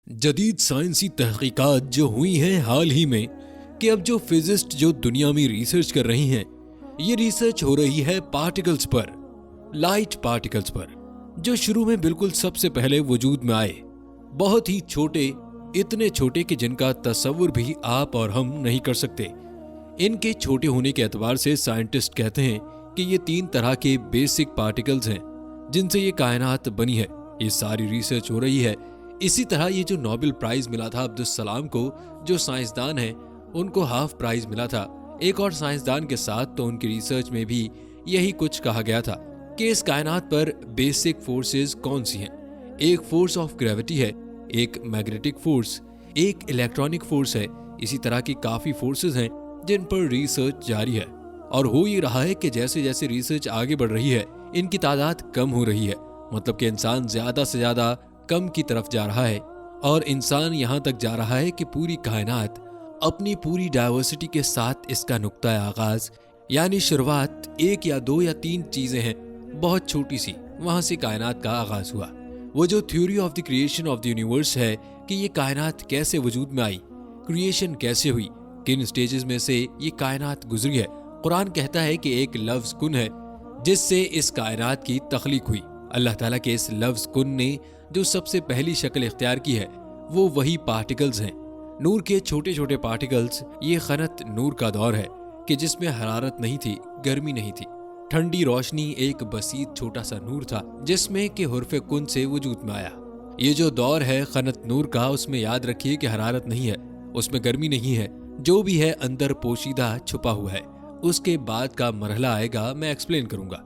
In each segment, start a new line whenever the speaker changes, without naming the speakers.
जदीद साइंसी तहकीकात जो हुई हैं हाल ही में कि अब जो फिजिस्ट जो दुनिया में रिसर्च कर रही हैं, ये रिसर्च हो रही है पार्टिकल्स पर, लाइट पार्टिकल्स पर, जो शुरू में बिल्कुल सबसे पहले वजूद में आए, बहुत ही छोटे, इतने छोटे कि जिनका तस्वुर भी आप और हम नहीं कर सकते। इनके छोटे होने के एतबार से साइंटिस्ट कहते हैं कि ये 3 तरह के बेसिक पार्टिकल्स हैं जिनसे ये कायनात बनी है। ये सारी रिसर्च हो रही है। इसी तरह ये जो नोबेल प्राइज मिला था अब्दुल सलाम को, जो साइंसदान हैं, उनको हाफ प्राइज मिला था एक और साइंसदान के साथ, तो उनकी रिसर्च में भी यही कुछ कहा गया था कि इस कायनात पर बेसिक फोर्सेस कौन सी हैं। एक फोर्स ऑफ ग्रेविटी है, एक मैग्नेटिक फोर्स, एक इलेक्ट्रॉनिक फोर्स है। इसी तरह की काफी फोर्सेस हैं जिन पर रिसर्च जारी है, और हो ये रहा है कि जैसे जैसे रिसर्च आगे बढ़ रही है, इनकी तादाद कम हो रही है। मतलब कि इंसान ज्यादा से ज्यादा कम की तरफ जा रहा है, और इंसान यहाँ तक जा रहा है कि पूरी कायनात अपनी पूरी डाइवर्सिटी के साथ इसका नुक्ता आगाज यानी शुरुआत 1 या 2 या 3 चीजें हैं, बहुत छोटी सी, वहां से कायनात का आगाज हुआ। वो जो theory of the creation of the universe है कि ये कायनात कैसे वजूद में आई, क्रिएशन कैसे हुई, किन स्टेजेस में से ये कायनात गुजरी है। कुरान कहता है कि एक लफ्ज कुन है जिससे इस कायनात की तख्लीक हुई। अल्लाह ताला के इस लफ्ज कुन ने जो सबसे पहली शक्ल इख्तियार की है वो वही पार्टिकल्स हैं, नूर के छोटे छोटे पार्टिकल्स। ये खनत नूर का दौर है कि जिसमें हरारत नहीं थी, गर्मी नहीं थी, ठंडी रोशनी, एक बसीत छोटा सा नूर था जिसमें कि हुर्फ़े कुन से वजूद में आया। ये जो दौर है खनत नूर का, उसमें याद रखिए कि हरारत नहीं है, उसमें गर्मी नहीं है, जो भी है अंदर पोशीदा छुपा हुआ है। उसके बाद का मरहला आएगा, मैं एक्सप्लेन करूंगा।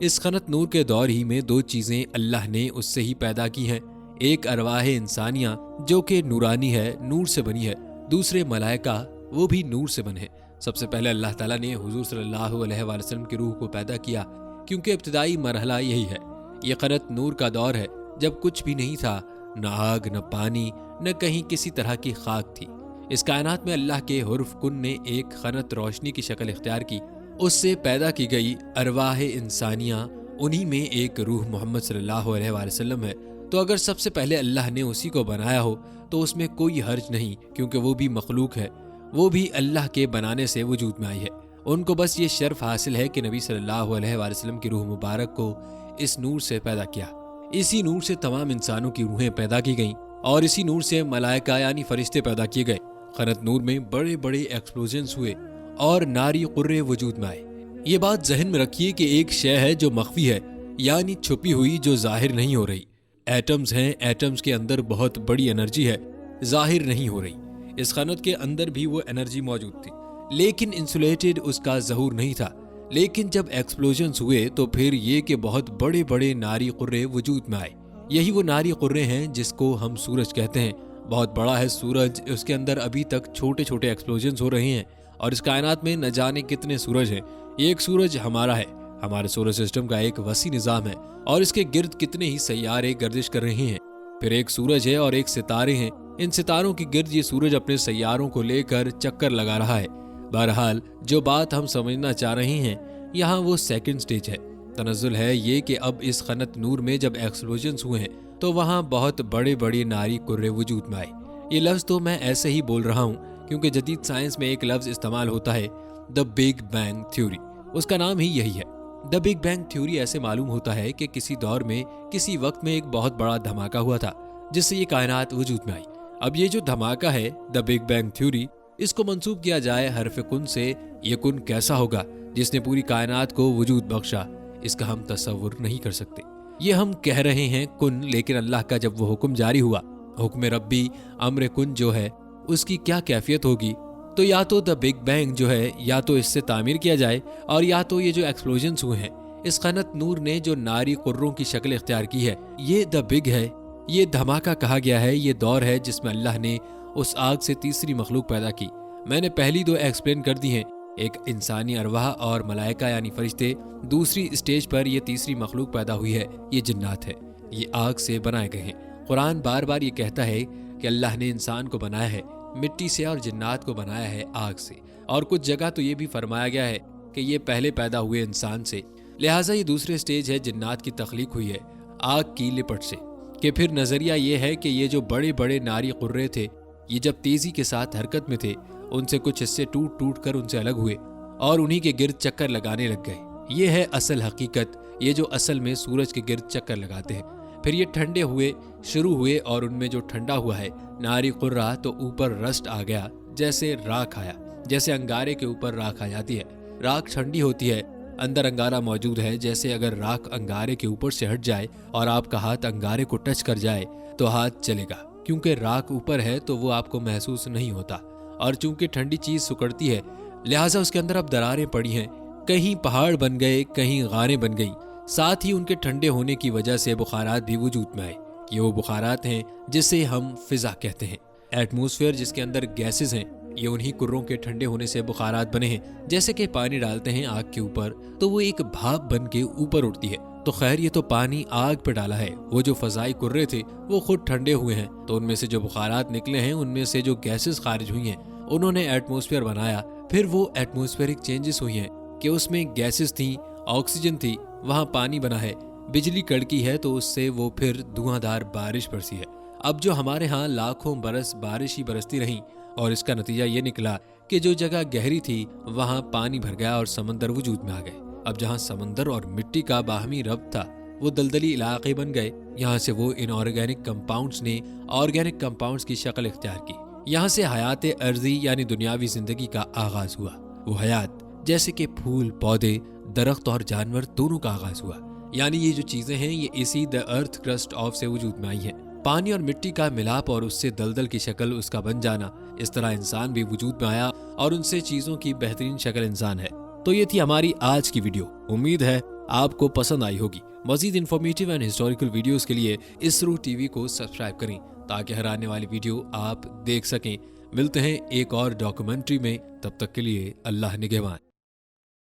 इस खनत नूर के दौर ही में 2 चीजें अल्लाह ने उससे ही पैदा की हैं। एक अरवाह इंसानिया जो कि नूरानी है, नूर से बनी है। दूसरे मलाइका, वो भी नूर से बने। सबसे पहले अल्लाह ताला ने हुजूर सल्लल्लाहु अलैहि वसल्लम की रूह को पैदा किया, क्योंकि इब्तिदाई मरहला यही है। ये खनत नूर का दौर है जब कुछ भी नहीं था, न आग, न पानी, न कहीं किसी तरह की खाक थी। इस कायनात में अल्लाह के हुर्फ कुन ने एक खनत रोशनी की शक्ल इख्तियार की, उससे पैदा की गई अरवाह इंसानिया, उन्हीं में एक रूह मोहम्मद सल्लल्लाहु अलैहि वसल्लम है। तो अगर सबसे पहले अल्लाह ने उसी को बनाया हो तो उसमें कोई हर्ज नहीं, क्योंकि वो भी मखलूक है, वो भी अल्लाह के बनाने से वजूद में आई है। उनको बस ये शर्फ हासिल है कि नबी सल्लल्लाहु अलैहि वसल्लम की रूह मुबारक को इस नूर से पैदा किया। इसी नूर से तमाम इंसानों की रूहें पैदा की गईं, और इसी नूर से मलाइका यानी फरिश्ते पैदा किए गए। खनत नूर में बड़े बड़े एक्सप्लोजन्स हुए और नारी कुर्रे वजूद में आए। ये बात जहन में रखिए कि एक शय है जो मख्फी है, यानी छुपी हुई, जो जाहिर नहीं हो रही। एटम्स हैं, एटम्स के अंदर बहुत बड़ी एनर्जी है, जाहिर नहीं हो रही। इस खनत के अंदर भी वो एनर्जी मौजूद थी, लेकिन इंसुलेटेड उसका ज़हूर नहीं था। लेकिन जब एक्सप्लोजन्स हुए तो फिर ये कि बहुत बड़े बड़े नारी कुर्रे वजूद में आए। यही वो नारी कुर्रे हैं जिसको हम सूरज कहते हैं। बहुत बड़ा है सूरज, उसके अंदर अभी तक छोटे छोटे एक्सप्लोजन्स हो रहे हैं, और इस कायनात में न जाने कितने सूरज हैं। एक सूरज हमारा है, हमारे सोलर सिस्टम का एक वसी निजाम है, और इसके गिर्द कितने ही सैयारे गर्दिश कर रहे हैं। फिर एक सूरज है और एक सितारे हैं, इन सितारों के गिर्द ये सूरज अपने सैयारों को लेकर चक्कर लगा रहा है। बहरहाल जो बात हम समझना चाह रहे हैं, यहाँ वो सेकंड स्टेज है। तनज़्ज़ुल है ये कि अब इस खनत नूर में जब एक्सप्लोजन्स हुए हैं तो वहाँ बहुत बड़े बड़े नारी कुर्रे वजूद में आए। ये लफ्ज़ तो मैं ऐसे ही बोल रहा हूँ क्योंकि जदीद साइंस में एक लफ्ज़ इस्तेमाल होता है, द बिग बैंग थ्योरी। उसका नाम ही यही है। द बिग बैंग थ्योरी ऐसे मालूम होता है कि किसी दौर में, किसी वक्त में एक बहुत बड़ा धमाका हुआ था जिससे ये कायनात वजूद में आई। अब ये जो धमाका है, द बिग बैंग थ्योरी, इसको मंसूब किया जाए हरफ कुन से। ये कुन कैसा होगा जिसने पूरी कायनात को वजूद बख्शा, इसका हम तसव्वुर नहीं कर सकते। ये हम कह रहे हैं कुन, लेकिन अल्लाह का जब वो हुक्म जारी हुआ, हुक्म रब्बी, अम्र कुन जो है, उसकी क्या कैफियत होगी। तो या तो द बिग बैंग जो है, या तो इससे तामीर किया जाए, और या तो ये जो एक्सप्लोजन्स हुए हैं, इस खनत नूर ने जो नारी कुर्रों की शक्ल इख्तियार की है, ये द बिग है। ये धमाका कहा गया है, ये दौर है जिसमें अल्लाह ने उस आग से तीसरी मखलूक पैदा की। मैंने पहली 2 एक्सप्लेन कर दी हैं, एक इंसानी अरवाह और मलाइका यानी फरिश्ते। दूसरी स्टेज पर ये तीसरी मखलूक पैदा हुई है, ये जिन्नात है। ये आग से बनाए गए हैं। कुरान बार बार ये कहता है कि अल्लाह ने इंसान को बनाया है मिट्टी से और जिन्नात को बनाया है आग से। और कुछ जगह तो ये भी फरमाया गया है कि ये पहले पैदा हुए इंसान से। लिहाजा ये दूसरे स्टेज है, जिन्नात की तख्लीक हुई है आग की लिपट से। कि फिर नजरिया ये है कि ये जो बड़े बड़े नारी कुर्रे थे, ये जब तेजी के साथ हरकत में थे, उनसे कुछ हिस्से टूट टूट कर उनसे अलग हुए और उन्हीं के गिर्द चक्कर लगाने लग गए। ये है असल हकीकत, ये जो असल में सूरज के गिर्द चक्कर लगाते हैं। फिर ये ठंडे हुए शुरू हुए और उनमें जो ठंडा हुआ है नारी कुर्रा, तो ऊपर रस्ट आ गया, जैसे राख आया, जैसे अंगारे के ऊपर राख आ जाती है। राख ठंडी होती है, अंदर अंगारा मौजूद है। जैसे अगर राख अंगारे के ऊपर से हट जाए और आपका हाथ अंगारे को टच कर जाए तो हाथ चलेगा, क्योंकि राख ऊपर है तो वो आपको महसूस नहीं होता। और चूंकि ठंडी चीज सुकड़ती है, लिहाजा उसके अंदर अब दरारें पड़ी हैं, कहीं पहाड़ बन गए, कहीं गारें बन गई। साथ ही उनके ठंडे होने की वजह से बुखारात भी वजूद में आए। ये वो बुखारात हैं जिसे हम फिजा कहते हैं। एटमॉस्फेयर जिसके अंदर गैसेस हैं, ये उन्हीं कुर्रों के ठंडे होने से बुखारात बने हैं। जैसे कि पानी डालते हैं आग के ऊपर तो वो एक भाप बन के ऊपर उठती है। तो खैर ये तो पानी आग पे डाला है, वो जो फजाई कुर्रे थे वो खुद ठंडे हुए हैं, तो उनमें से जो बुखारात निकले हैं, उनमें से जो गैसेस खारिज हुई हैं, उन्होंने एटमॉस्फेयर बनाया। फिर वो एटमॉस्फेरिक चेंजेस हुई हैं कि उसमें गैसेस थी, ऑक्सीजन थी, वहाँ पानी बना है, बिजली कड़की है, तो उससे वो फिर धुआंधार बारिश बरसी है। अब जो हमारे यहाँ लाखों बरस बारिश ही बरसती रही और इसका नतीजा ये निकला कि जो जगह गहरी थी वहाँ पानी भर गया और समंदर वजूद में आ गए। अब जहाँ समंदर और मिट्टी का बाहमी रब्त था वो दलदली इलाके बन गए। यहाँ से वो इनऑर्गेनिक कंपाउंड्स ने ऑर्गेनिक कंपाउंड्स की शक्ल इख्तियार की। यहाँ से हयात अर्जी यानी दुनियावी जिंदगी का आगाज हुआ। वो हयात जैसे कि फूल, पौधे, दरख्त और जानवर दोनों का आगाज हुआ। यानी ये जो चीजें हैं ये इसी द अर्थ क्रस्ट ऑफ से वजूद में आई हैं। पानी और मिट्टी का मिलाप और उससे दलदल की शक्ल उसका बन जाना, इस तरह इंसान भी वजूद में आया और उनसे चीजों की बेहतरीन शक्ल इंसान है। तो ये थी हमारी आज की वीडियो। उम्मीद है आपको पसंद आई होगी। मजीद इन्फॉर्मेटिव एंड हिस्टोरिकल वीडियोस के लिए इसरो टीवी को सब्सक्राइब करें ताकि हर आने वाली वीडियो आप देख सकें। मिलते हैं एक और डॉक्यूमेंट्री में, तब तक के लिए अल्लाह निगहबान।